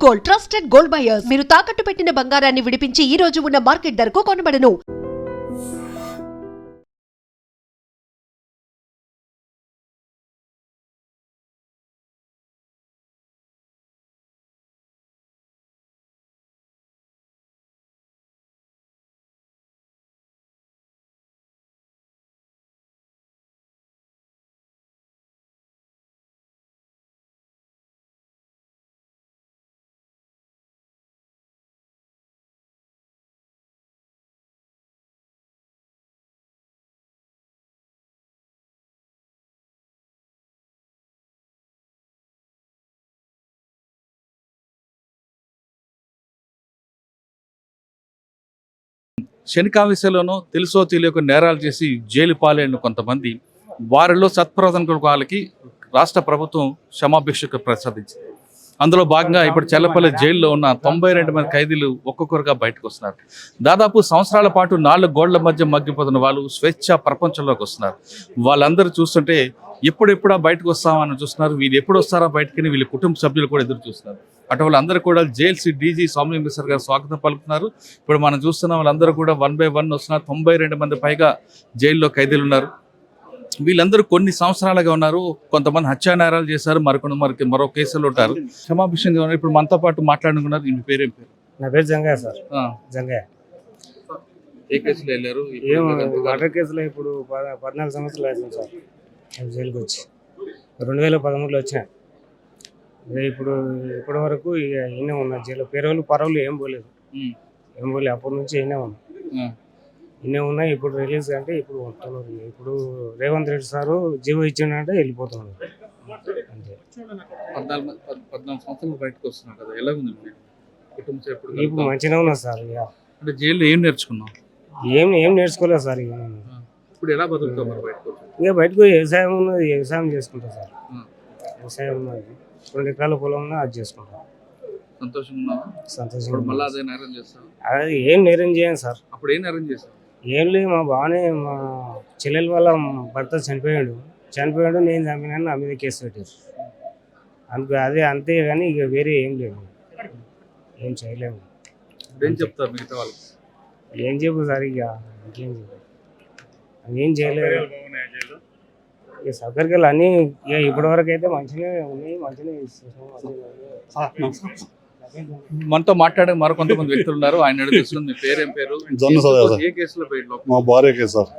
Gold, trusted gold buyers. మీరు తాకట్టు పెట్టిన బంగారాన్ని విడిపించి ఈ రోజు ఉన్న మార్కెట్ ధరకు కొనబడను. శనికావిశలోనూ తెలుసో తెలియక నేరాలు చేసి జైలు పాలైన కొంతమంది వారిలో సత్ప్రవర్తన వాళ్ళకి రాష్ట్ర ప్రభుత్వం క్షమాభిక్షకు ప్రసాదించింది. అందులో భాగంగా ఇప్పుడు చెల్లపల్లి జైల్లో ఉన్న 92 మంది ఖైదీలు ఒక్కొక్కరుగా బయటకు వస్తున్నారు. దాదాపు సంవత్సరాల పాటు 4 గోళ్ల మధ్య మగ్గిపోతున్న వాళ్ళు స్వేచ్ఛ ప్రపంచంలోకి వస్తున్నారు. వాళ్ళందరూ చూస్తుంటే ఎప్పుడెప్పుడా బయటకు వస్తామని చూస్తున్నారు. వీళ్ళు ఎప్పుడు వస్తారా బయటకని వీళ్ళ కుటుంబ సభ్యులు కూడా ఎదురు చూస్తున్నారు. అటు వాళ్ళందరూ కూడా జైల్స్ డీజీ సౌమ్య మిశ్ర గారు స్వాగతం పలుకుతున్నారు. ఇప్పుడు మనం చూస్తున్న వాళ్ళందరూ కూడా 1 by 1 వస్తున్నారు. 92 మంది పైగా జైల్లో ఖైదీలు ఉన్నారు. వీళ్ళందరూ కొన్ని సంవత్సరాలుగా ఉన్నారు. కొంతమంది హత్యానేరాలు చేశారు, మరో కేసులు ఉంటారు. క్షమాభిషంగా ఉన్నారు. ఇప్పుడు మనతో పాటు మాట్లాడుకున్నారు. మీ పేరేం పేరు? నా పేరు జంగయ్య సార్. జంగయ్య. ఏ కేసులో వెళ్ళారు? మర్డర్ కేసులో ఇప్పుడు 14 సంవత్సరాలు అవుతుంది సార్. జైలుకి వచ్చి 2013లో వచ్చా. ఇప్పుడు ఇప్పటి వరకు ఈయనే ఉన్నా జైలు. పేరు పరవులు ఏం పోలేదు. అప్పటి నుంచి ఈయనే ఉన్నా. ఇప్పుడు రిలీజ్ అంటే ఇప్పుడు వస్తున్నారు. ఇప్పుడు రేవంత్ రెడ్డి సారు జీవో ఇచ్చిందంటే వెళ్ళిపోతున్నాడు అంతే. 14 సంవత్సరాలు బయటకు వస్తున్నారు కదా, ఎలా ఉంది ఇప్పుడు? మంచిగా ఉన్నా సార్. ఇక అంటే జైల్లో ఏం నేర్చుకున్నాం? ఏం నేర్చుకోలేదు సార్. ఇక ఇప్పుడు ఎలా బతుకుతాం? ఇక బయటకు వ్యవసాయం ఉన్నది, వ్యవసాయం చేసుకుంటా సార్. వ్యవసాయం ఉన్నది, 2 ఎకరాల పొలం ఉన్నా అది చేసుకుంటాం. సంతోషంగా అది ఏం నేరం చేయను సార్. అప్పుడు ఏం నేరం చేశారు? ఏం లేదు, మా చెల్లెల వాళ్ళ భర్త చనిపోయాడు. నేను చంపినాను, నా మీద కేసు పెట్టారు. అదే అంతే కానీ ఇక వేరే ఏం లేదు, ఏం చేయలేము. ఏం చెప్తారు మిగతా వాళ్ళకి? ఏం చెప్పు సార్, ఇక ఇంకేం చెప్పు, ఏం చేయలేదు. ఇక సౌకర్యాలు అన్నీ ఇప్పటి వరకు అయితే మంచిగా ఉన్నాయి, మంచిగా మనతో మాట్లాడే మరో కొంతమంది వ్యక్తులు ఉన్నారు. ఆయన అడుగుతుంది, మీ పేరేం పేరు? ఏ కేసులో బయటలో? మా భార్య కేసు సార్.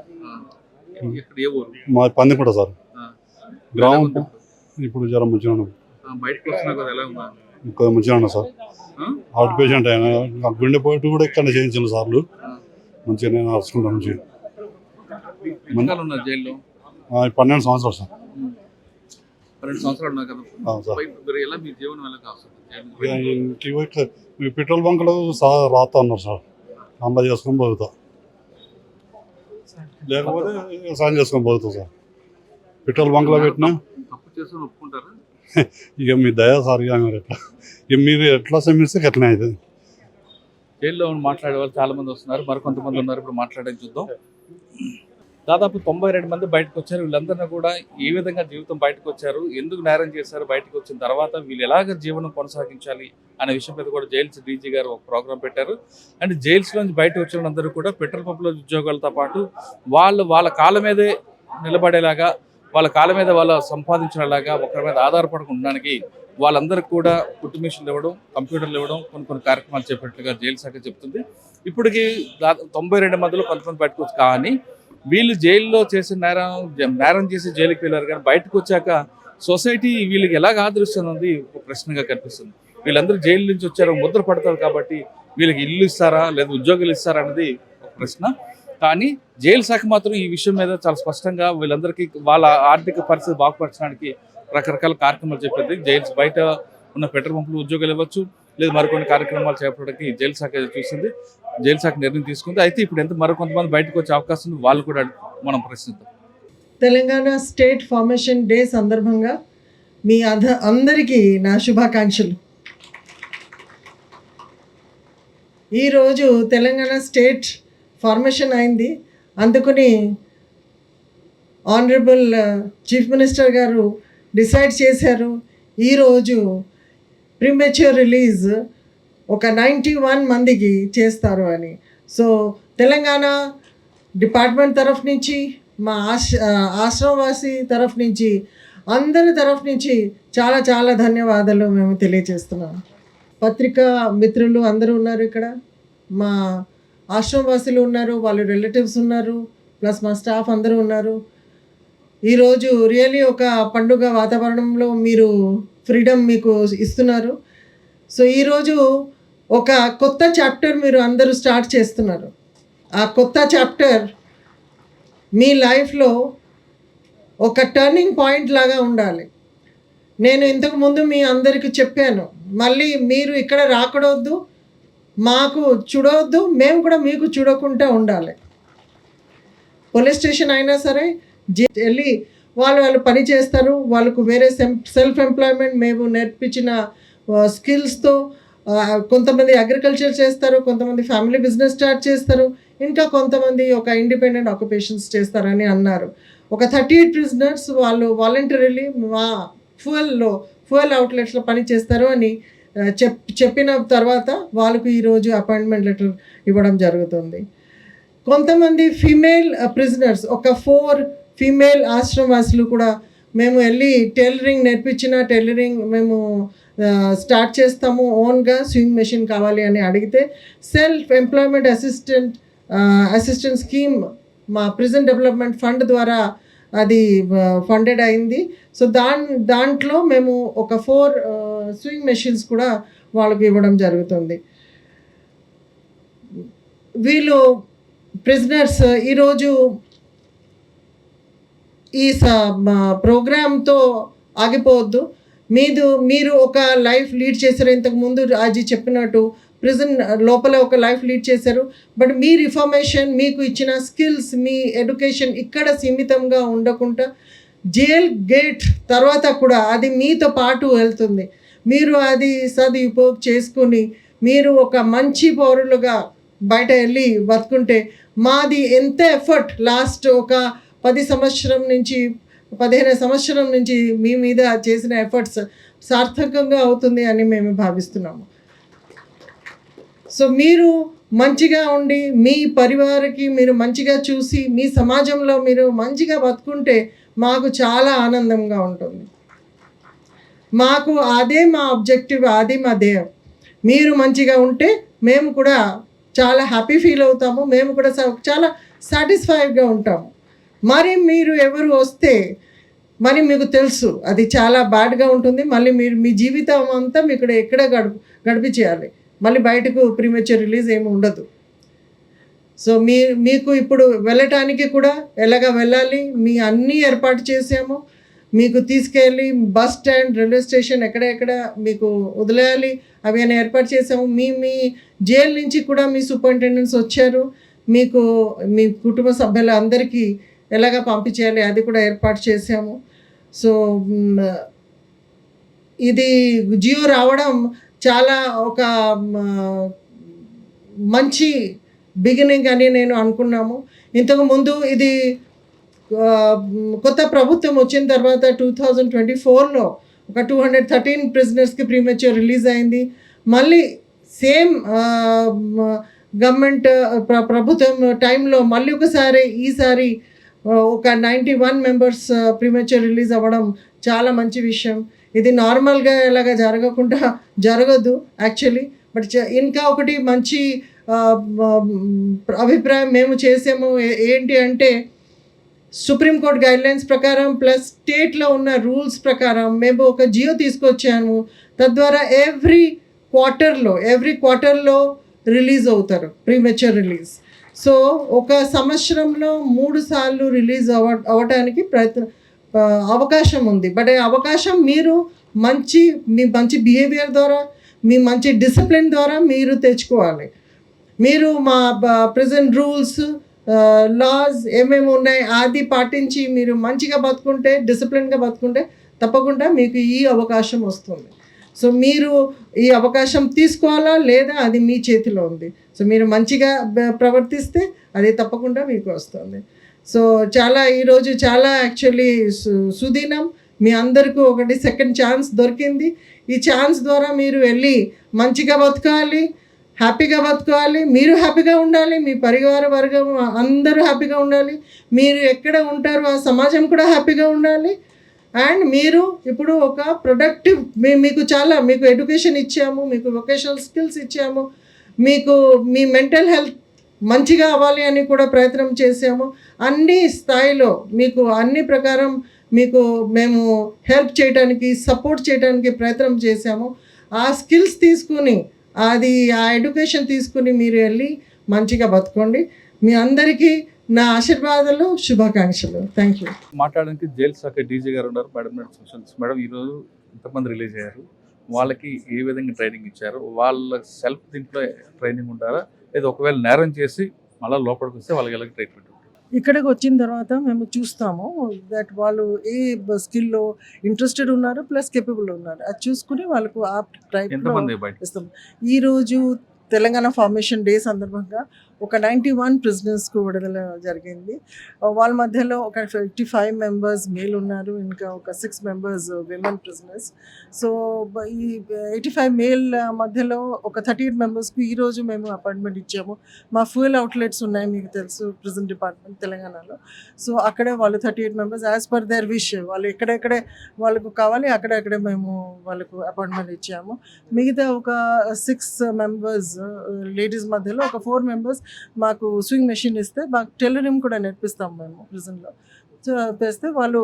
ఏ ఊరు? మా పందిపూట సార్. గ్రామం. ఇప్పుడు జ్వరం మంచిగా బయటకు వస్తున్నా కదా, ఎలా ఉన్నా? ఇంకా మంచిగా ఉన్నా సార్. హార్ట్ పేషెంట్ అయినా గుండె పోటీ కూడా ఇక్కడ చేయించిన సార్లు మంచిగా నేను నడుచుకుంటాను. మంచిగా జైల్లో 12 సంవత్సరాలు సార్. 12 సంవత్సరాలు ఉన్నా కదా సార్. ఎలా మీ జీవనం ఎలా కాస్తుంది? పెట్రోల్ బంకులు రాతా ఉన్నారు సార్. అమ్మ చేసుకొని పోతా, లేకపోతే వ్యవసాయం చేసుకొని పోతాం సార్. పెట్రోల్ బంకులో పెట్టినా తప్పు చేసుకొని ఒప్పుకుంటారా? ఇక మీ దయా సార్. ఇక మీరు ఎట్లా శ్రమిస్తే ఎట్లనే అవుతుంది. జైల్లో మాట్లాడే వాళ్ళు చాలా మంది వస్తున్నారు, మరికొంతమంది ఉన్నారు. ఇప్పుడు మాట్లాడేది చూద్దాం. దాదాపు 92 మంది బయటకు వచ్చారు. వీళ్ళందరినీ కూడా ఏ విధంగా జీవితం బయటకు వచ్చారు, ఎందుకు నేరం చేశారు, బయటకు వచ్చిన తర్వాత వీళ్ళు ఎలాగ జీవనం కొనసాగించాలి అనే విషయం మీద కూడా జైల్స్ డీజీ గారు ఒక ప్రోగ్రాం పెట్టారు. అండ్ జైల్స్ నుంచి బయటకు వచ్చిన వాళ్ళందరూ కూడా పెట్రోల్ పంపుల ఉద్యోగాలతో పాటు వాళ్ళ కాళ్ళ మీదే నిలబడేలాగా, వాళ్ళ కాళ్ళ మీద వాళ్ళు సంపాదించేలాగా, ఒకరి మీద ఆధారపడకుండా ఉండడానికి వాళ్ళందరికీ కూడా కుట్టు మిషన్లు ఇవ్వడం, కంప్యూటర్లు ఇవ్వడం, కొన్ని కార్యక్రమాలు చేపట్టినట్టుగా జైలు శాఖ చెప్తుంది. ఇప్పటికీ 92 మందిలో కొంతమంది బయటకు వచ్చి, కానీ వీళ్ళు జైల్లో చేసిన నేరం చేసి జైలుకి వెళ్ళారు. కానీ బయటకు వచ్చాక సొసైటీ వీళ్ళకి ఎలాగ ఆదరిస్తుంది ఒక ప్రశ్నగా కనిపిస్తుంది. వీళ్ళందరూ జైలు నుంచి వచ్చారు, ముద్ర పడతారు కాబట్టి వీళ్ళకి ఇల్లు ఇస్తారా లేదా ఉద్యోగాలు ఇస్తారా అనేది ఒక ప్రశ్న. కానీ జైలు శాఖ మాత్రం ఈ విషయం మీద చాలా స్పష్టంగా వీళ్ళందరికీ వాళ్ళ ఆర్థిక పరిస్థితి బాగుపరచడానికి రకరకాల కార్యక్రమాలు చెప్పింది. జైల్స్ బయట ఉన్న పెట్రోల్ పంపులు ఉద్యోగాలు ఇవ్వచ్చు, లేదు మరికొన్ని కార్యక్రమాలు చేపట్టడానికి జైలు శాఖ చూసింది. జైలు శాఖ నిర్ణయం తీసుకుంది. అయితే ఇప్పుడు మరికొంతమంది బయటకు వచ్చే అవకాశం ఉంది, వాళ్ళు కూడా మనం ప్రశ్నిద్దాం. తెలంగాణ స్టేట్ ఫార్మేషన్ డే సందర్భంగా మీ అందరికీ నా శుభాకాంక్షలు. ఈరోజు తెలంగాణ స్టేట్ ఫార్మేషన్ అయింది. అందుకని ఆనరబుల్ చీఫ్ మినిస్టర్ గారు డిసైడ్ చేశారు ఈరోజు ప్రీమెచ్యూర్ రిలీజ్ ఒక 91 మందికి చేస్తారు అని. సో తెలంగాణ డిపార్ట్మెంట్ తరఫు నుంచి, మా ఆశ్రమవాసి తరఫు నుంచి, అందరి తరఫు నుంచి చాలా చాలా ధన్యవాదాలు మేము తెలియజేస్తున్నాం. పత్రికా మిత్రులు అందరూ ఉన్నారు ఇక్కడ, మా ఆశ్రమవాసులు ఉన్నారు, వాళ్ళ రిలేటివ్స్ ఉన్నారు, ప్లస్ మా స్టాఫ్ అందరూ ఉన్నారు. ఈరోజు రియల్లీ ఒక పండుగ వాతావరణంలో మీరు ఫ్రీడమ్ మీకు ఇస్తున్నారు. సో ఈరోజు ఒక కొత్త చాప్టర్ మీరు అందరూ స్టార్ట్ చేస్తున్నారు. ఆ కొత్త చాప్టర్ మీ లైఫ్లో ఒక టర్నింగ్ పాయింట్ లాగా ఉండాలి. నేను ఇంతకుముందు మీ అందరికీ చెప్పాను, మళ్ళీ మీరు ఇక్కడ రాకూడదు, మాకు చూడవద్దు, మేము కూడా మీకు చూడకుండా ఉండాలి. పోలీస్ స్టేషన్ అయినా సరే వెళ్ళి వాళ్ళు పని చేస్తారు, వాళ్ళకు వేరే సెల్ఫ్ ఎంప్లాయ్మెంట్ మేము నేర్పించిన స్కిల్స్తో కొంతమంది అగ్రికల్చర్ చేస్తారు, కొంతమంది ఫ్యామిలీ బిజినెస్ స్టార్ట్ చేస్తారు, ఇంకా కొంతమంది ఒక ఇండిపెండెంట్ ఆక్యుపేషన్స్ చేస్తారని అన్నారు. ఒక 38 ప్రిజనర్స్ వాళ్ళు వాలంటరీలీ మా ఫ్యూయల్ అవుట్లెట్స్లో పని చేస్తారు అని చెప్పిన తర్వాత వాళ్ళకు ఈరోజు అపాయింట్మెంట్ లెటర్ ఇవ్వడం జరుగుతుంది. కొంతమంది ఫీమేల్ ప్రిజనర్స్, ఒక 4 ఫీమేల్ ఆశ్రమవాసులు కూడా మేము వెళ్ళి టైలరింగ్ నేర్పించిన టైలరింగ్ మేము స్టార్ట్ చేస్తాము, ఓన్గా స్వింగ్ మెషిన్ కావాలి అని అడిగితే సెల్ఫ్ ఎంప్లాయ్మెంట్ అసిస్టెంట్ స్కీమ్ మా ప్రిజన్ డెవలప్మెంట్ ఫండ్ ద్వారా అది ఫండెడ్ అయింది. సో దాంట్లో మేము ఒక 4 స్వింగ్ మెషిన్స్ కూడా వాళ్ళకి ఇవ్వడం జరుగుతుంది. వీళ్ళు ప్రిజనర్స్ ఈరోజు ఈ ప్రోగ్రామ్తో ఆగిపోవద్దు. మీరు ఒక లైఫ్ లీడ్ చేశారు, ఇంతకుముందు రాజీ చెప్పినట్టు ప్రిజన్ లోపల ఒక లైఫ్ లీడ్ చేశారు. బట్ మీ రిఫర్మేషన్, మీకు ఇచ్చిన స్కిల్స్, మీ ఎడ్యుకేషన్ ఇక్కడ సీమితంగా ఉండకుండా జైల్ గేట్ తర్వాత కూడా అది మీతో పాటు వెళ్తుంది. మీరు అది సదుపయోగం చేసుకుని మీరు ఒక మంచి పౌరులుగా బయట వెళ్ళి బతుకుంటే మాది ఎంత ఎఫర్ట్ లాస్ట్ ఒక 15 సంవత్సరం నుంచి మీ మీద చేసిన ఎఫర్ట్స్ సార్థకంగా అవుతుంది అని మేము భావిస్తున్నాము. సో మీరు మంచిగా ఉండి మీ పరివారికి మీరు మంచిగా చూసి మీ సమాజంలో మీరు మంచిగా బతుకుంటే మాకు చాలా ఆనందంగా ఉంటుంది. మాకు అదే మా ఆబ్జెక్టివ్, అది మా ధ్యేయం. మీరు మంచిగా ఉంటే మేము కూడా చాలా హ్యాపీ ఫీల్ అవుతాము, మేము కూడా చాలా సాటిస్ఫైడ్గా ఉంటాము. మరి మీరు ఎవరు వస్తే మరి మీకు తెలుసు అది చాలా బ్యాడ్గా ఉంటుంది, మళ్ళీ మీరు మీ జీవితం అంతా మీకు ఎక్కడ గడిపి చేయాలి, మళ్ళీ బయటకు ప్రీమెచ్యూర్ రిలీజ్ ఏమి ఉండదు. సో మీకు ఇప్పుడు వెళ్ళటానికి కూడా ఎలాగ వెళ్ళాలి మీ అన్నీ ఏర్పాటు చేసాము. మీకు తీసుకెళ్ళి బస్ స్టాండ్, రైల్వే స్టేషన్ ఎక్కడెక్కడ మీకు వదిలేయాలి అవి అని ఏర్పాటు చేసాము. మీ జైలు నుంచి కూడా మీ సూపరింటెండెంట్స్ వచ్చారు, మీకు మీ కుటుంబ సభ్యుల అందరికీ ఎలాగ పంపించేయాలి అది కూడా ఏర్పాటు చేసాము. సో ఇది జియో రావడం చాలా ఒక మంచి బిగినింగ్ అని నేను అనుకున్నాము. ఇంతకుముందు ఇది కొత్త ప్రభుత్వం వచ్చిన తర్వాత 2024లో ఒక 213 ప్రిజనర్స్కి ప్రీమెచ్యూర్ రిలీజ్ అయింది. మళ్ళీ సేమ్ గవర్నమెంట్ ప్రభుత్వం టైంలో మళ్ళీ ఈసారి ఒక 91 మెంబర్స్ ప్రీమెచ్యూర్ రిలీజ్ అవ్వడం చాలా మంచి విషయం. ఇది నార్మల్గా ఎలాగ జరగదు యాక్చువల్లీ. బట్ ఇంకా ఒకటి మంచి అభిప్రాయం మేము చేసాము ఏంటి అంటే, సుప్రీంకోర్టు గైడ్లైన్స్ ప్రకారం ప్లస్ స్టేట్లో ఉన్న రూల్స్ ప్రకారం మేము ఒక జియో తీసుకొచ్చాము. తద్వారా ఎవ్రీ క్వార్టర్లో రిలీజ్ అవుతారు ప్రీమెచ్యూర్ రిలీజ్. సో ఒక సంవత్సరంలో 3 సార్లు రిలీజ్ అవ్వటానికి అవకాశం ఉంది. బట్ ఆ అవకాశం మీరు మీ మంచి బిహేవియర్ ద్వారా, మీ మంచి డిసిప్లిన్ ద్వారా మీరు తెచ్చుకోవాలి. మీరు మా ప్రెజెంట్ రూల్స్, లాస్ ఏమేమి ఉన్నాయి అది పాటించి మీరు మంచిగా బతుకుంటే, డిసిప్లిన్గా బతుకుంటే తప్పకుండా మీకు ఈ అవకాశం వస్తుంది. సో మీరు ఈ అవకాశం తీసుకోవాలా లేదా అది మీ చేతిలో ఉంది. సో మీరు మంచిగా ప్రవర్తిస్తే అది తప్పకుండా మీకు వస్తుంది. సో ఈరోజు చాలా యాక్చువల్లీ సుదినం, మీ అందరికీ ఒకటి సెకండ్ ఛాన్స్ దొరికింది. ఈ ఛాన్స్ ద్వారా మీరు వెళ్ళి మంచిగా బతకాలి, హ్యాపీగా బతకాలి, మీరు హ్యాపీగా ఉండాలి, మీ పరివార వర్గం అందరూ హ్యాపీగా ఉండాలి, మీరు ఎక్కడ ఉంటారో ఆ సమాజం కూడా హ్యాపీగా ఉండాలి. అండ్ మీరు ఇప్పుడు ఒక ప్రొడక్టివ్ మీకు ఎడ్యుకేషన్ ఇచ్చాము, మీకు వొకేషనల్ స్కిల్స్ ఇచ్చాము, మీకు మీ మెంటల్ హెల్త్ మంచిగా అవ్వాలి అని కూడా ప్రయత్నం చేసాము. అన్ని స్థాయిలో మీకు అన్ని ప్రకారం మీకు మేము హెల్ప్ చేయడానికి, సపోర్ట్ చేయడానికి ప్రయత్నం చేశాము. ఆ స్కిల్స్ తీసుకుని ఆ ఎడ్యుకేషన్ తీసుకుని మీరు వెళ్ళి మంచిగా బతుకోండి. మీ అందరికీ నా ఆశీర్వాదాలు, శుభాకాంక్షలు. Thank you. మాట్లాడడానికి జైలు శాఖ డీజీ గారు ఉన్నారు. మేడం ఈరోజు ఎంతమంది రిలీజ్ అయ్యారు, వాళ్ళకి ఏ విధంగా ట్రైనింగ్ ఇచ్చారు, వాళ్ళ సెల్ఫ్ దీంట్లో ట్రైనింగ్ ఉండారా, లేదా ఒకవేళ నేరం చేసి మళ్ళీ లోపలికి వస్తే వాళ్ళకి ఎలాగ ట్రీట్మెంట్? ఇక్కడికి వచ్చిన తర్వాత మేము చూస్తాము దట్ వాళ్ళు ఏ స్కిల్లో ఇంట్రెస్టెడ్ ఉన్నారు, ప్లస్ కేపబుల్ ఉన్నారు. అది చూసుకుని వాళ్ళకు ఆ టైప్లో ఎంతమంది బయట ఇస్తాం. ఈరోజు తెలంగాణ ఫార్మేషన్ డే సందర్భంగా ఒక 91 ప్రిజనర్స్కు విడుదల జరిగింది. వాళ్ళ మధ్యలో ఒక 55 మెంబర్స్ మేల్ ఉన్నారు, ఇంకా ఒక 6 మెంబర్స్ విమెన్ ప్రిజనర్స్. సో ఈ 85 మేల్ మధ్యలో ఒక 38 మెంబర్స్కు ఈరోజు మేము అపాయింట్మెంట్ ఇచ్చాము. మా ఫ్యూయల్ అవుట్లెట్స్ ఉన్నాయి, మీకు తెలుసు, ప్రిజన్ డిపార్ట్మెంట్ తెలంగాణలో. సో అక్కడే వాళ్ళు 38 members as per their wish, వాళ్ళు ఎక్కడెక్కడే వాళ్ళకు కావాలి అక్కడెక్కడే మేము వాళ్ళకు అపాయింట్మెంట్ ఇచ్చాము. మిగతా ఒక 6 మెంబర్స్ లేడీస్ మధ్యలో ఒక 4 మెంబర్స్ మాకు స్వింగ్ మెషిన్ ఇస్తే మాకు టైలరింగ్ కూడా నేర్పిస్తాం మేము ప్రిజన్లో. సో వేస్తే వాళ్ళు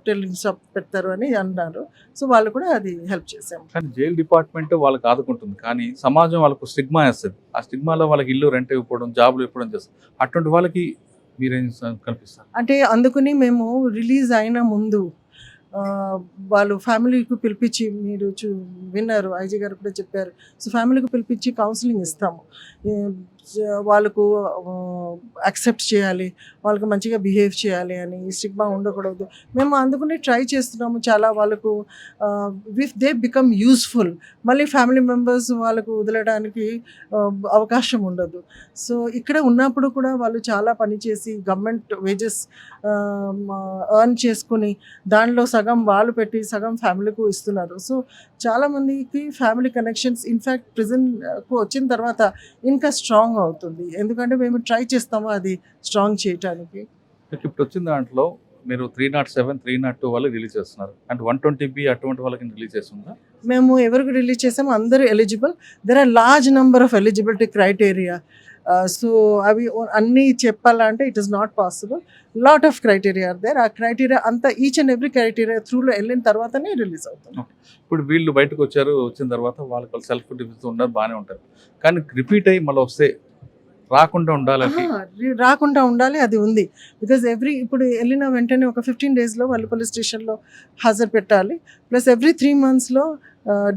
టైలరింగ్ షాప్ పెడతారు అని అన్నారు. సో వాళ్ళు కూడా అది హెల్ప్ చేసాము. కానీ జైలు డిపార్ట్మెంట్ వాళ్ళకి ఆదుకుంటుంది, కానీ సమాజం వాళ్ళకు స్టిగ్మా వేస్తుంది. ఆ స్టిగ్మాలో వాళ్ళకి ఇల్లు రెంట్ ఇవ్వడం, జాబులు ఇవ్వడం చేస్తారు. అటువంటి వాళ్ళకి మీరేం కల్పిస్తారు? అంటే అందుకని మేము రిలీజ్ అయిన ముందు వాళ్ళు ఫ్యామిలీకి పిలిపించి, మీరు విన్నారు, ఐజీ గారు కూడా చెప్పారు. సో ఫ్యామిలీకి పిలిపించి కౌన్సిలింగ్ ఇస్తాము. వాళ్ళకు యాక్సెప్ట్ చేయాలి, వాళ్ళకు మంచిగా బిహేవ్ చేయాలి అని, స్టిగ్మా ఉండకూడదు. మేము అందుకని ట్రై చేస్తున్నాము చాలా. వాళ్ళకు ఇఫ్ దే బికమ్ యూస్ఫుల్, మళ్ళీ ఫ్యామిలీ మెంబర్స్ వాళ్ళకు వదలడానికి అవకాశం ఉండదు. సో ఇక్కడ ఉన్నప్పుడు కూడా వాళ్ళు చాలా పనిచేసి గవర్నమెంట్ వేజెస్ ఎర్న్ చేసుకుని దానిలో సగం వాళ్ళు పెట్టి సగం ఫ్యామిలీకు ఇస్తున్నారు. సో చాలామందికి ఫ్యామిలీ కనెక్షన్స్ ఇన్ఫ్యాక్ట్ ప్రిజన్కు వచ్చిన తర్వాత ఇంకా స్ట్రాంగ్ అవుతుంది, ఎందుకంటే మేము ట్రై చేస్తాము అది స్ట్రాంగ్ చేయడానికి. ఇప్పుడు వచ్చిన దాంట్లో మీరు 307, 302 వాళ్ళకి రిలీజ్ చేస్తున్నారు, అంటే 120B అటువంటి వాళ్ళకి రిలీజ్ చేస్తుందా? మేము ఎవరికి రిలీజ్ చేసాము, అందరూ eligible. There are large number of eligibility criteria. So అవి అన్నీ చెప్పాలంటే it is not possible. Lot of criteria are there. ఆ క్రైటీరియా అంతా ఈచ్ అండ్ ఎవ్రీ క్రైటీరియా త్రూలో వెళ్ళిన తర్వాతనే రిలీజ్ అవుతుంది. ఇప్పుడు వీళ్ళు బయటకు వచ్చారు, వచ్చిన తర్వాత వాళ్ళకి సెల్ఫ్ డిఫెన్స్ ఉన్నారు, బాగానే ఉంటారు. కానీ రిపీట్ అయ్యి మళ్ళీ వస్తే రాకుండా ఉండాలి, అది ఉంది. బికాజ్ ఇప్పుడు వెళ్ళిన వెంటనే ఒక 15 డేస్లో వాళ్ళు పోలీస్ స్టేషన్లో హాజరు పెట్టాలి. ప్లస్ ఎవ్రీ 3 మంత్స్లో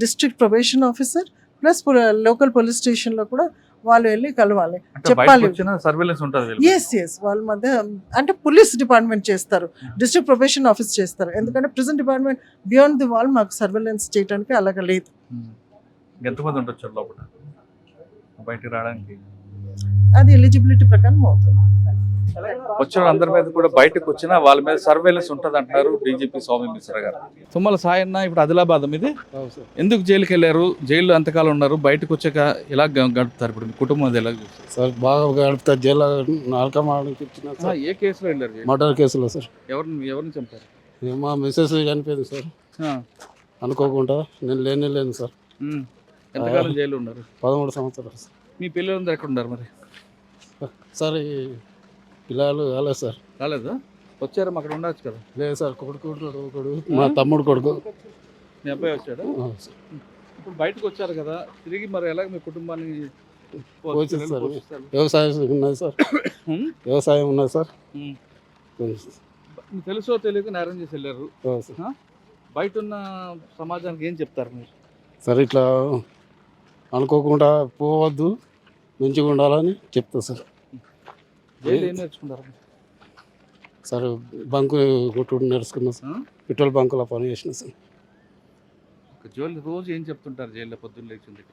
district probation officer plus local police స్టేషన్లో కూడా వాళ్ళు వెళ్ళి కలవాలి, చెప్పాలి. ఎస్ వాళ్ళ మధ్య అంటే పోలీస్ డిపార్ట్మెంట్ చేస్తారు, డిస్ట్రిక్ట్ ప్రొబేషన్ ఆఫీస్ చేస్తారు. ఎందుకంటే prison department beyond the wall మాకు సర్వేలెన్స్ చేయడానికి అలాగ లేదు. ఎంతమంది ఉండొచ్చు లోపల బయటకు రావడానికి? అది ఎలిజిబిలిటీ ప్రకారం అవుతుంది. వచ్చిన అందరి మీద కూడా బయటకు వచ్చినా వాళ్ళ మీద సర్వేలెన్స్ ఉంటుంది అంటున్నారు డీజీపీ స్వామి మిశ్రా గారు. తుమ్మల సాయన్న ఇప్పుడు ఆదిలాబాద్ మీది ఎందుకు జైలుకి వెళ్ళారు? జైల్లో ఎంతకాలం ఉన్నారు, బయటకు వచ్చాక ఎలా గడుపుతారు? ఇప్పుడు మీ కుటుంబం ఎలా చూస్తారు సార్? బాగా గడుపుతారు. జైలు నాలుకమాడకి ఇచ్చిన సార్. ఏ కేసులో వెళ్ళారు? మర్డర్ కేసులో సార్. ఎవరిని చంపారు? మా మిస్సెస్ చనిపోయింది సార్, అనుకోకుండా. నేను లేను సార్. ఎంతకాలం జైలు ఉన్నారు? 13 సంవత్సరాలు సార్. మీ పిల్లలందరూ ఎక్కడ ఉన్నారు మరి? సార్ పిల్లలు కాలేదు సార్. రాలేదా? వచ్చారు అక్కడ ఉండొచ్చు కదా? లేదు సార్, కొడుకు మా తమ్ముడు కొడుకు. మీ అబ్బాయి వచ్చాడు. ఇప్పుడు బయటకు వచ్చారు కదా, తిరిగి మరి ఎలాగ మీ కుటుంబాన్ని సార్? వ్యవసాయం ఉన్నది సార్, వ్యవసాయం ఉన్నది సార్. తెలుసో తెలియక నేరం చేసి వెళ్ళారు. బయట ఉన్న సమాజానికి ఏం చెప్తారు మీరు? సార్ ఇట్లా అనుకోకుండా పోవద్దు, మంచిగా ఉండాలని చెప్తా సార్. జైలు ఏం నేర్చుకుంటారు సార్? బంకు కొట్టు నేర్చుకున్నా సార్, పెట్రోల్ బంకులో పని చేసిన సార్. రోజు ఏం చెప్తుంటారు జైల్లో పొద్దున్న లేచింది?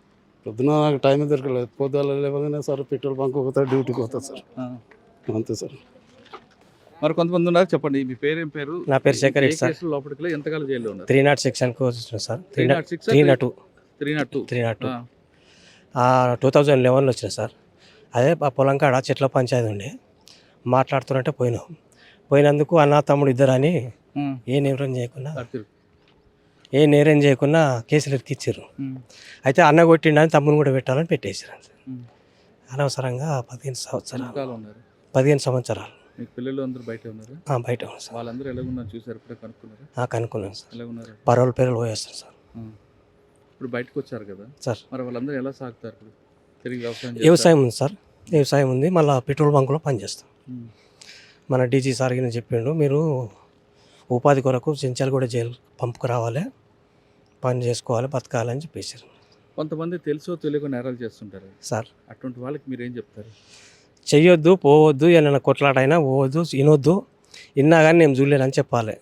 పొద్దున నాకు టైం దొరకలేదు, పొద్దున లేవగానే సార్ పెట్రోల్ బంక్ పోతా, డ్యూటీకి పోతా సార్, అంతే సార్. మరి కొంతమంది ఉన్నారు, చెప్పండి మీ పేరు, ఏం పేరు? నా పేరు శేఖర్ రెడ్డి సార్. లోపలికి ఎంతకాలం జైల్లో ఉన్నారు? 300 సెక్షన్కి వచ్చిన సార్. 306 302 302 2011లో వచ్చిన సార్. అదే ఆ పొలం కాడ చెట్ల పంచాయతీ ఉండే, మాట్లాడుతున్నట్టే పోయినందుకు అన్న తమ్ముడు ఇద్దరు అని ఏ నేరం చేయకుండా కేసులు ఎక్కిచ్చారు. అయితే అన్న కొట్టిండని తమ్ముని కూడా పెట్టాలని పెట్టేసారు. అనవసరంగా 15 సంవత్సరాలు. మీ పిల్లలు అందరూ బయట ఉన్నారు? బయట ఉన్నారు సార్. వాళ్ళందరూ ఎలా ఉన్నారు చూసారు, ఇప్పుడు కనుక్కున్నారు? కనుక్కున్నాను సార్. ఎలా ఉన్నారు? పేర్లు పోయేస్తారు సార్. ఇప్పుడు బయటకు వచ్చారు కదా సార్. మరి వాళ్ళందరూ ఎలా సాగుతారు ఇప్పుడు? తిరిగి వ్యవసాయం ఉంది సార్, వ్యవసాయం ఉంది. మళ్ళీ పెట్రోల్ బంకులో పనిచేస్తాం. మన డీజీ సార్ గిన చెప్పిండు, మీరు ఉపాధి కొరకు చెంచాలగూడ జైలు పంపుకు రావాలి, పని చేసుకోవాలి, బతకాలని చెప్పేసారు. కొంతమంది తెలుసో తెలియక నేరాలు చేస్తుంటారు సార్. అటువంటి వాళ్ళకి మీరు ఏం చెప్తారు? చెయ్యొద్దు, పోవద్దు, ఏమైనా కొట్లాటైనా పోవద్దు, వినొద్దు, విన్నా కానీ నేను చూడలేనని చెప్పాలి.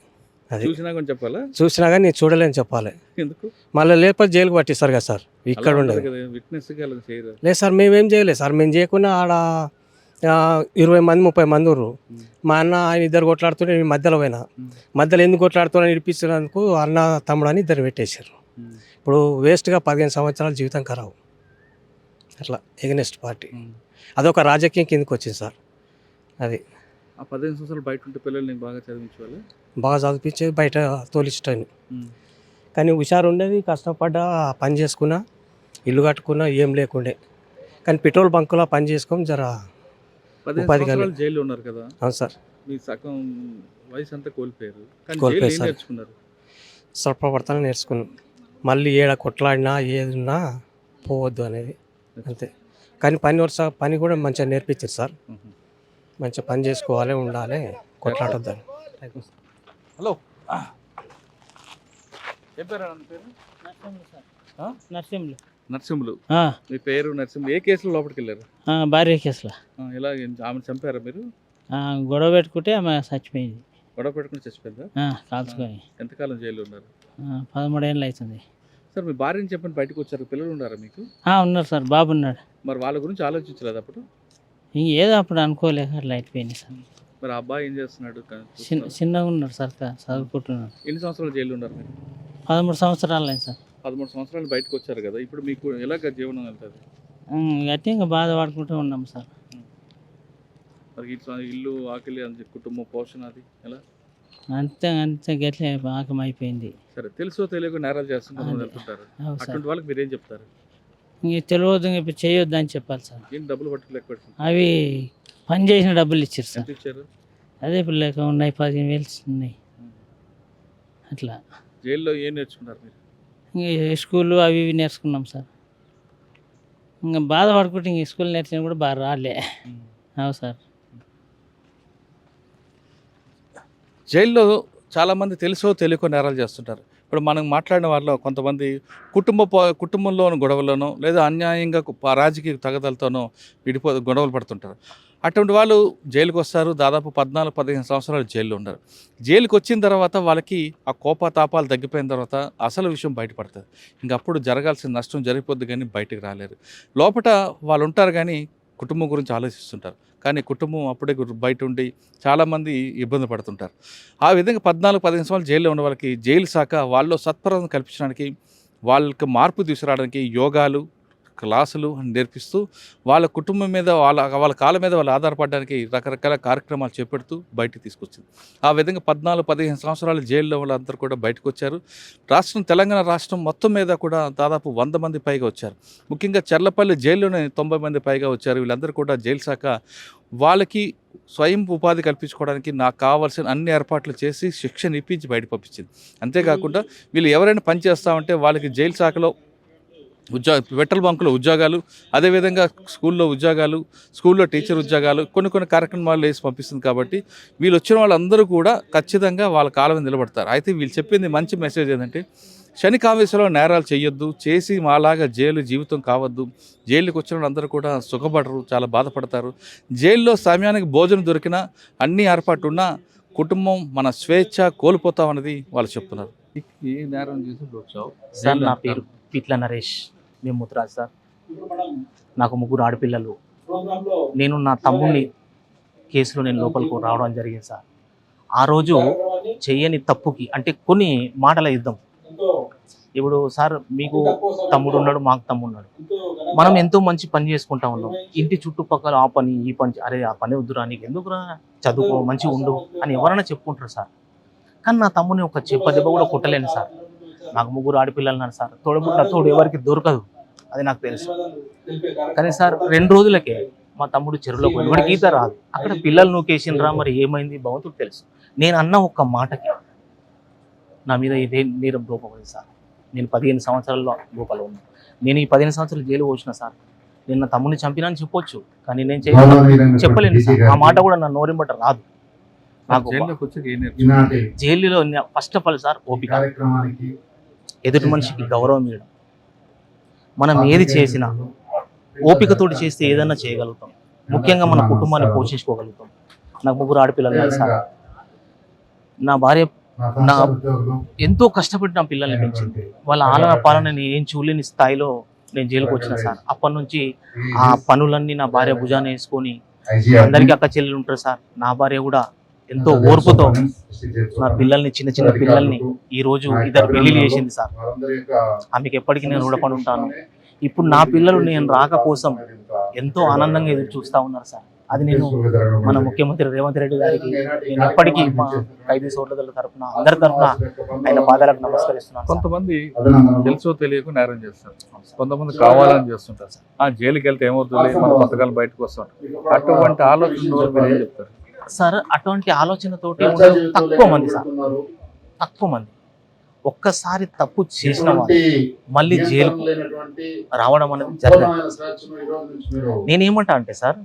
అది చూసినా కానీ చెప్పాలా? చూసినా కానీ నేను చూడలేని చెప్పాలి. ఎందుకు? మళ్ళీ లేకపోతే జైలుకి పట్టిస్తారు కదా సార్. ఇక్కడ ఉండదు విట్నెస్ లేదు సార్. మేమేం చేయలేదు సార్. మేము చేయకుండా ఆడ 20 మంది 30 మంది ఉర్రు. మా అన్న ఆయన ఇద్దరు కొట్లాడుతుంటే నేను మధ్యలో పోయినా. మధ్యలో ఎందుకు కొట్లాడుతున్నా ఇడిపించినందుకు అన్న తమ్ముడు అని ఇద్దరు పెట్టేశారు. ఇప్పుడు వేస్ట్గా 15 సంవత్సరాల జీవితం ఖరాబు. అట్లా ఎగనెస్ట్ పార్టీ అదొక రాజకీయం కిందకి వచ్చింది సార్. అది ఆ 15 సంవత్సరాలు బయట ఉంటే పిల్లలు నేను బాగా చదివించాలి, బాగా చదివించేది, బయట తోలిస్తాను. కానీ హుషారు ఉండేది, కష్టపడ్డా, పని చేసుకున్నా, ఇల్లు కట్టుకున్నా, ఏం లేకుండే. కానీ పెట్రోల్ బంకులో పని చేసుకొని జర ఉపాధి కలిగి జైల్లో ఉన్నారు కదా. అవును సార్. మీ సగం వయసు అంతా కోల్పోయారు సార్. స్వల్పవర్తన నేర్చుకున్నాం. మళ్ళీ ఏడ కొట్లాడినా ఏదున్నా పోవద్దు అనేది అంతే. కానీ పని కూడా మంచిగా నేర్పించారు సార్. మంచిగా పని చేసుకోవాలి, ఉండాలి, కొట్లాడొద్దని. హలో, ఏం పేరు? నరసింహులు. మీ పేరు నరసింహులు. ఏ కేసులో లోపలికి వెళ్ళారు? భార్య కేసులో. ఎలా ఆమె చంపారా మీరు? గొడవ పెట్టుకుంటే ఆమె చచ్చిపోయింది. గొడవ పెట్టుకుని చచ్చిపోయిందా? కాల్చుకొని. ఎంతకాలం జైల్లో ఉన్నారు? 13 ఏళ్ళు అవుతుంది సార్. మీ భార్యని చెప్పని బయటకు వచ్చారు, పిల్లలు ఉన్నారా మీకు? ఉన్నారు సార్, బాబు ఉన్నాడు. మరి వాళ్ళ గురించి ఆలోచించలేదు అప్పుడు? ఏదో అప్పుడు అనుకోలేక అట్లా అయిపోయింది సార్. మరి ఆ అబ్బాయి ఏం చేస్తున్నాడు? చిన్నగా ఉన్నాడు సార్, చదువుకుంటున్నాడు. ఎన్ని సంవత్సరాలు జైల్లో ఉన్నారు మీరు? 13 సంవత్సరాలు అయింది సార్. 13 సంవత్సరాలు బయటకు వచ్చారు కదా, ఇప్పుడు మీకు ఎలాగ జీవనం వెళ్తుంది? గట్టి ఇంకా బాధపడుకుంటూ ఉన్నాం సార్. మరి ఇల్లు ఆకలి కుటుంబం పోషణ అది ఎలా? అంతే గట్లే ఆకం అయిపోయింది. సరే, తెలుసో తెలియక నేరాలు చేస్తున్నారు వెళ్తుంటారు, అటువంటి వాళ్ళకి మీరు ఏం చెప్తారు? ఇంక తెలియదు, ఇప్పుడు చేయొద్దు అని చెప్పాలి సార్. ఏం డబ్బులు పట్టుకోలేక పెడుతుంది? అవి పని చేసిన డబ్బులు ఇచ్చారు సార్. ఇచ్చారు? అదే ఇప్పుడు లేక ఉన్నాయి, 15,000 ఉన్నాయి అట్లా. జైల్లో ఏం నేర్చుకున్నారు మీరు? ఇంక స్కూళ్ళు అవి ఇవి నేర్చుకున్నాం సార్. ఇంకా బాధపడుకుంటే ఇంక స్కూల్ నేర్చిన కూడా బాగా రాలే. అవు సార్. జైల్లో చాలామంది తెలుసో తెలియకో నేరాలు చేస్తుంటారు. ఇప్పుడు మనం మాట్లాడిన వాళ్ళలో కొంతమంది కుటుంబంలోని గొడవలను లేదా అన్యాయంగా రాజకీయ తగదలతోనో గొడవలు పడుతుంటారు. అటువంటి వాళ్ళు జైలుకి వస్తారు, దాదాపు 14-15 సంవత్సరాలు జైల్లో ఉంటారు. జైలుకి వచ్చిన తర్వాత వాళ్ళకి ఆ కోపతాపాలు తగ్గిపోయిన తర్వాత అసలు విషయం బయటపడుతుంది. ఇంకప్పుడు జరగాల్సిన నష్టం జరిగిపోద్ది కానీ బయటకు రాలేరు. లోపల వాళ్ళు ఉంటారు కానీ కుటుంబం గురించి ఆలోచిస్తుంటారు. కానీ కుటుంబం అప్పుడే బయట ఉండి చాలామంది ఇబ్బంది పడుతుంటారు. ఆ విధంగా 14-15 సంవత్సరాలు జైల్లో ఉన్న వాళ్ళకి జైలు శాఖ వాళ్ళలో సత్వరం కల్పించడానికి, వాళ్ళకి మార్పు తీసుకురావడానికి యోగాలు, క్లాసులు నేర్పిస్తూ వాళ్ళ కుటుంబం మీద వాళ్ళ కాళ్ళ మీద వాళ్ళు ఆధారపడడానికి రకరకాల కార్యక్రమాలు చేపడుతూ బయటికి తీసుకొచ్చింది. ఆ విధంగా 14-15 సంవత్సరాలు జైల్లో వాళ్ళందరూ కూడా బయటకు వచ్చారు. తెలంగాణ రాష్ట్రం మొత్తం మీద కూడా దాదాపు 100 మంది పైగా వచ్చారు. ముఖ్యంగా చర్లపల్లి జైల్లోనే 90 మంది పైగా వచ్చారు. వీళ్ళందరూ కూడా జైలు శాఖ వాళ్ళకి స్వయం ఉపాధి కల్పించుకోవడానికి నాకు కావాల్సిన అన్ని ఏర్పాట్లు చేసి శిక్షణ ఇప్పించి బయట పంపించింది. అంతేకాకుండా వీళ్ళు ఎవరైనా పని చేస్తామంటే వాళ్ళకి జైలు శాఖలో పెట్రోల్ బంకులో ఉద్యోగాలు, అదేవిధంగా స్కూల్లో ఉద్యోగాలు, స్కూల్లో టీచర్ ఉద్యోగాలు, కొన్ని కార్యక్రమాలు వేసి పంపిస్తుంది. కాబట్టి వీళ్ళు వచ్చిన వాళ్ళందరూ కూడా ఖచ్చితంగా వాళ్ళ కాలం మీద నిలబడతారు. అయితే వీళ్ళు చెప్పింది మంచి మెసేజ్ ఏంటంటే, క్షణికావేశంలో నేరాలు చేయొద్దు, చేసి మాలాగా జీవితం కావద్దు. జైలుకి వచ్చిన వాళ్ళందరూ కూడా సుఖపడరు, చాలా బాధపడతారు. జైల్లో సమయానికి భోజనం దొరికినా, అన్ని ఏర్పాట్లు ఉన్నా కుటుంబం మన స్వేచ్ఛ కోల్పోతామన్నది వాళ్ళు చెప్తున్నారు. ఏ నేరం చేసి వచ్చావు? సార్, నా పేరు పిట్ల నరేష్, మేము ముతురాజ్ సార్. నాకు 3 ఆడపిల్లలు. నేను నా తమ్ముడిని కేసులో నేను లోపలికి రావడం జరిగింది సార్. ఆ రోజు చెయ్యని తప్పుకి అంటే కొన్ని మాటల యుద్ధం. ఇప్పుడు సార్ మీకు తమ్ముడు ఉన్నాడు, మాకు తమ్ముడు ఉన్నాడు, మనం ఎంతో మంచి పని చేసుకుంటా ఉన్నాం. ఇంటి చుట్టుపక్కల ఆ పని ఈ పని, అరే ఆ పని వద్దురా, నీకు ఎందుకురా, చదువుకో, మంచిగా ఉండు అని ఎవరైనా చెప్పుకుంటారు సార్. కానీ నా తమ్ముని ఒక దెబ్బ కూడా కొట్టలేను సార్. నాకు 3 ఆడపిల్లలు ఉన్నారు సార్. తోడు ఎవరికి దొరకదు, అది నాకు తెలుసు. కానీ సార్ 2 రోజులకే మా తమ్ముడు చెరువులో పోయి, వాడికి ఈత రాదు. అక్కడ పిల్లలు నూకేసిండ్రా, మరి ఏమైంది భగవంతుడు తెలుసు. నేను అన్న ఒక్క మాటకి నా మీద ఇదే నేరం రూపమైంది సార్. నేను 15 సంవత్సరాల్లో లోపల ఉన్నాను. నేను ఈ 15 సంవత్సరాలు జైలు వచ్చిన సార్. నేను నా తమ్ముడిని చంపినాను చెప్పొచ్చు, కానీ నేను చెప్పలేను సార్. ఆ మాట కూడా నా నోరింబట రాదు. నాకు జైలులో ఫస్ట్ ఆఫ్ ఆల్ సార్ ఓపిక, ఎదుటి మనిషికి గౌరవం ఇవ్వడం. మనం ఏది చేసినా ఓపికతోటి చేస్తే ఏదైనా చేయగలుగుతాం. ముఖ్యంగా మన కుటుంబాన్ని పోషించుకోగలుగుతాం. నాకు 3 ఆడపిల్లలు ఉన్నాయి సార్. నా భార్య ఎంతో కష్టపడి నా పిల్లల్ని పెంచింది. వాళ్ళ ఆలన పాలన నేను ఏం చూడలేని స్థాయిలో నేను జైలుకి వచ్చిన సార్. అప్పటి నుంచి ఆ పనులన్నీ నా భార్య భుజాన్ని వేసుకొని, అందరికీ అక్క చెల్లెలు ఉంటారు సార్, నా భార్య కూడా ఎంతో ఓర్పుతో నా పిల్లల్ని, చిన్న చిన్న పిల్లల్ని ఈ రోజు 2 పెళ్లిళ్ళు చేసింది సార్. ఆమెకి ఎప్పటికీ నేను రుణపడి ఉంటాను. ఇప్పుడు నా పిల్లలు నేను రాక కోసం ఎంతో ఆనందంగా ఎదురు చూస్తూ ఉన్నారు సార్. అది నేను మన ముఖ్యమంత్రి రేవంత్ రెడ్డి గారికి నేను ఎప్పటికీ మా ఖైదీ సోదరుల తరఫున, అందరి తరఫున ఆయన పాదాలకు నమస్కరిస్తున్నాను. కొంతమంది తెలుసో తెలియక నేరం చేస్తారు, కొంతమంది కావాలని చేస్తుంటారు సార్. ఆ జైలుకి వెళ్తే ఏమవుతుంది, మన పథకాలు బయటకు వస్తుంటారు. అటువంటి ఆలోచన ఏం చెప్తారు సార్? అటువంటి ఆలోచనతోటి తక్కువ మంది సార్, తక్కువ మంది. ఒక్కసారి తప్పు చేసిన వాళ్ళు మళ్ళీ జైలుకు రావడం అనేది జరగదు. నేనేమంటా అంటే సార్,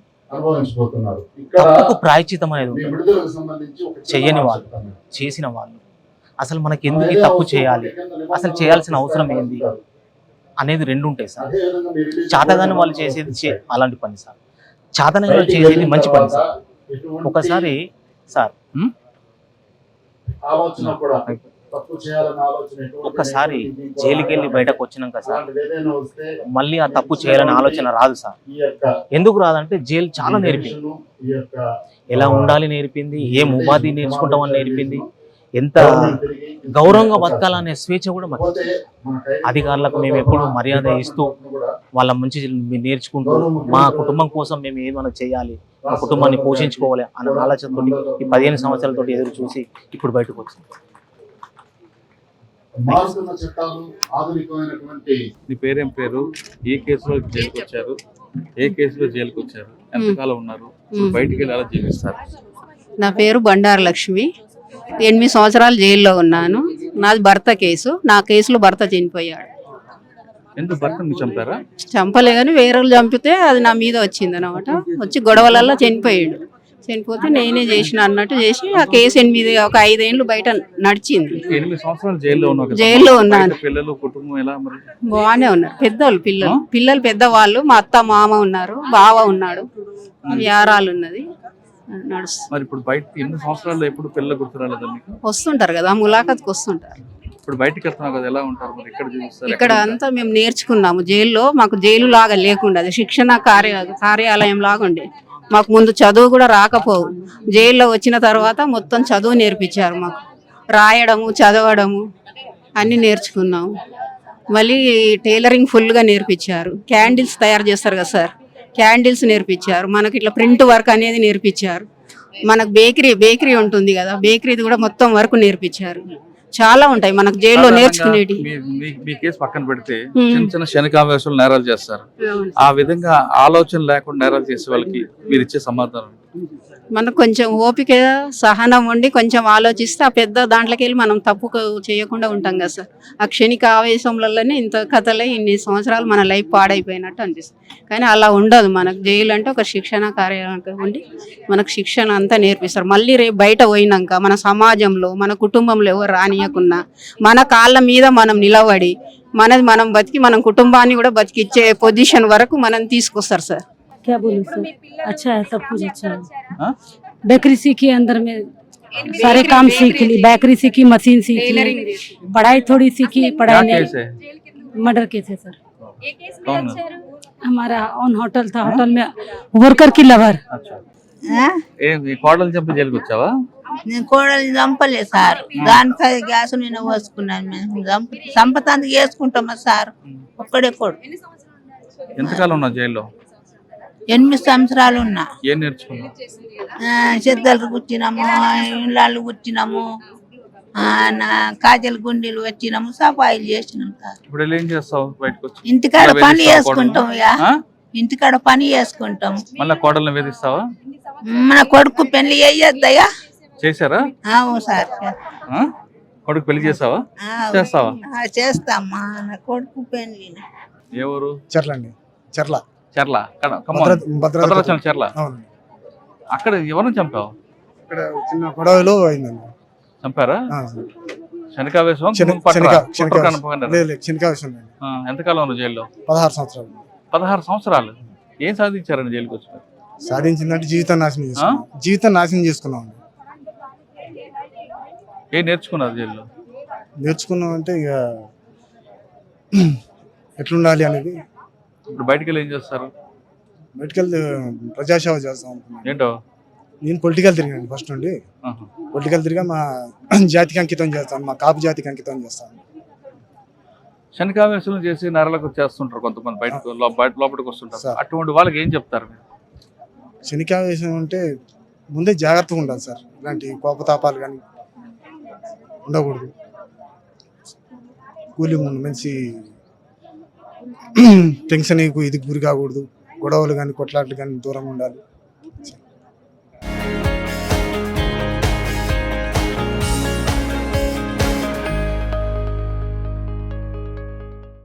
తప్పుకు ప్రాయశ్చితం అనేది ఉంటుంది. చెయ్యని వాళ్ళు, చేసిన వాళ్ళు, అసలు మనకి ఎందుకు ఈ తప్పు చేయాలి, అసలు చేయాల్సిన అవసరం ఏంది అనేది 2 ఉంటాయి సార్. చాతగాని వాళ్ళు చేసేది అలాంటి పని సార్, చాతనైన వాళ్ళు చేసేది మంచి పని సార్. ఒకసారి సార్ ఒక్కసారి జైలుకి వెళ్ళి బయటకు వచ్చినాక సార్ మళ్ళీ ఆ తప్పు చేయాలని ఆలోచన రాదు సార్. ఎందుకు రాదంటే జైలు చాలా నేర్పింది, ఎలా ఉండాలి నేర్పింది, ఏం ఉపాధి నేర్చుకుంటామని నేర్పింది, ఎంత గౌరవంగా బతకాలనే స్వేచ్ఛ కూడా మాకు. అధికారులకు మేము ఎప్పుడు మర్యాద ఇస్తూ వాళ్ళ మంచి నేర్చుకుంటూ మా కుటుంబం కోసం మేము ఏమైనా చేయాలి, మా కుటుంబాన్ని పోషించుకోవాలి అన్న ఆలోచనతో ఈ 15 సంవత్సరాలతో ఎదురు చూసి ఇప్పుడు బయటకు వచ్చింది. నీ పేరేం పేరు, ఏ కేసులో జైలుకి వచ్చారు, ఏ కేసులో జైలుకి వచ్చారు, ఎంతకాలం ఉన్నారు, బయటికి వెళ్ళి అలా జీవిస్తారు? నా పేరు బండారు లక్ష్మి. 8 సంవత్సరాలు జైల్లో ఉన్నాను. నాది భర్త కేసు. నా కేసులో భర్త చనిపోయాడు. ఎందుకు భర్తను చంపారా? చంపలే కానీ వేరే చంపితే అది నా మీద వచ్చింది అనమాట. వచ్చి గొడవలల్లో చనిపోయాడు. చనిపోతే నేనే చేసిన అన్నట్టు చేసి ఆ కేసు 5 ఏళ్ళు బయట నడిచింది. 8 సంవత్సరాలు జైల్లో ఉన్నాను. పిల్లలు, కుటుంబం ఎలా మరి? బాగానే ఉన్నారు. పెద్దోళ్ళు పిల్లలు పెద్దవాళ్ళు. మా అత్త మామ ఉన్నారు, బావ ఉన్నాడు, యారాలు ఉన్నది. మరి ఇప్పుడు బయట 8 సంవత్సరాల్లో ఎప్పుడు పిల్లలు గుర్తురాలేదా మీకు? వస్తుంటారు కదా, ములాఖత్కి వస్తుంటారు. ఇప్పుడు బయటికి వెళ్తున్నావు కదా, ఎలా ఉంటారు మరి? ఇక్కడ చూస్తారు, ఇక్కడ అంతా మేము నేర్చుకున్నాము. జైల్లో మాకు జైలు లాగా లేకుండా అది శిక్షణ కార్యాలయం లాగా ఉండే. మాకు ముందు చదువు కూడా రాకపోవు. జైల్లో వచ్చిన తర్వాత మొత్తం చదువు నేర్పించారు మాకు. రాయడము, చదవడము అన్నీ నేర్చుకున్నాము. మళ్ళీ టైలరింగ్ ఫుల్గా నేర్పించారు. క్యాండిల్స్ తయారు చేస్తారు కదా సార్, క్యాండిల్స్ నేర్పించారు. మనకి ఇట్లా ప్రింట్ వర్క్ అనేది నేర్పించారు. మనకు బేకరీ ఉంటుంది కదా, బేకరీది కూడా మొత్తం వర్క్ నేర్పించారు. చాలా ఉంటాయి మనకు జైల్లో నేర్చుకునేటి. మీ కేసు పక్కన పెడితే చిన్న చిన్న క్షణికావేశాలు నేరాలు చేస్తారు. ఆ విధంగా ఆలోచన లేకుండా నేరాలు చేసే వాళ్ళకి మీరు ఇచ్చే సమాధానం? మనకు కొంచెం ఓపిక, సహనం ఉండి కొంచెం ఆలోచిస్తే ఆ పెద్ద దాంట్లోకి వెళ్ళి మనం తప్పు చేయకుండా ఉంటాం కదా సార్. ఆ క్షణిక ఆవేశంలోనే ఇంత కథలే ఇన్ని సంవత్సరాలు మన లైఫ్ పాడైపోయినట్టు అనిపిస్తుంది. కానీ అలా ఉండదు. మనకు జైలు అంటే ఒక శిక్షణ కార్యాలయం ఉండి మనకు శిక్షణ అంతా నేర్పిస్తారు. మళ్ళీ రేపు బయట పోయినాక మన సమాజంలో, మన కుటుంబంలో ఎవరు రానియకున్నా మన కాళ్ళ మీద మనం నిలబడి మనం బతికి మనం కుటుంబాన్ని కూడా బతికిచ్చే పొజిషన్ వరకు మనం తీసుకొస్తారు సార్. क्या बोलूं सर, अच्छा है, सब कुछ अच्छा है। बेकरी सीखी, अंदर में सारे काम सीख ली, बेकरी सीखी, मशीन सीख ली, पढ़ाई थोड़ी सीखी। पढ़ाई नहीं, मर्डर केस है सर। हमारा ऑन होटल था, होटल में वर्कर की लवर ఈ కోడలు చంపి జైలుకి వచ్చావా? నేను కోడల్ని చంపలే సార్, దానిపై గ్యాస్ నేను పోసుకున్నాను. మేము చంపతానికి వేసుకుంటామా సార్? ఒక్కడే కొడు. ఎంతకాలం ఉన్నావు జైల్లో? 8 సంవత్సరాలు ఉన్నా. ఏం నేర్చుకున్నావు? చెద్దలు గుచ్చినాము, ఇళ్ళాళ్ళు గుచ్చినాము, కాజల గుండీలు వచ్చినాము, సఫాయిలు చేసినాం సార్. ఇప్పుడు ఏం చేస్తావు బయటకు వచ్చి? ఇంటికాడ పని చేసుకుంటాం, ఇంటికాడ పని చేసుకుంటాం. మళ్ళీ కోడల్ని వేధిస్తావా? మన కొడుకు పెళ్లి అయ్యద్దయ్యా. చేశారా? అవును సార్. కొడుకు పెళ్లి చేసావా? చేస్తావా? చేస్తామ్మా. నా కొడుకు పెళ్లి. ఎవరు? చెర్లండి. చెర్ల. చెర్ల. భద్రాచలం చెర్ల. అక్కడ ఎవరిని చంపావు? ఇక్కడ చిన్న గొడవలో అయిందండి. చంపారా? శనకావేశం? శనకావేశం. ఎంతకాలం ఉన్నావు జైల్లో? 16 సంవత్సరాలు. 16 సంవత్సరాలు. ఏం సాధించారండి జైలుకి వచ్చి? సాధించిందంటే జీవితం నాశనం చేసుకున్నాం. జీవితం నాశనం చేసుకున్నాం. ఏం నేర్చుకున్నారు జైల్లో? నేర్చుకున్నాం అంటే ఇక ఎట్లుండాలి అనేది. ఇప్పుడు బయటకు వెళ్ళి ఏం చేస్తారు? బయటకు వెళ్ళి ప్రజాసేవ చేస్తాం. ఏంటో? నేను పొలిటికల్ తిరిగాను ఫస్ట్ నుండి. పొలిటికల్ తిరిగా మా జాతికి అంకితం చేస్తాను, మా కాపు జాతికి అంకితం చేస్తాను. శనకావేశం చేసి నరలకు చేస్తుంటారు కొంతమంది, బయటకు లోపలికి వస్తుంటారు. అటువంటి వాళ్ళకి ఏం చెప్తారు? శనికావేశం అంటే ముందే జాగ్రత్తగా ఉండాలి సార్. ఇలాంటి కోపతాపాలు కానీ ఉండకూడదు. కూలి మంచి టెన్షన్ ఇది గురి కాకూడదు. గొడవలు కానీ కొట్లాట్లు కానీ దూరంగా ఉండాలి.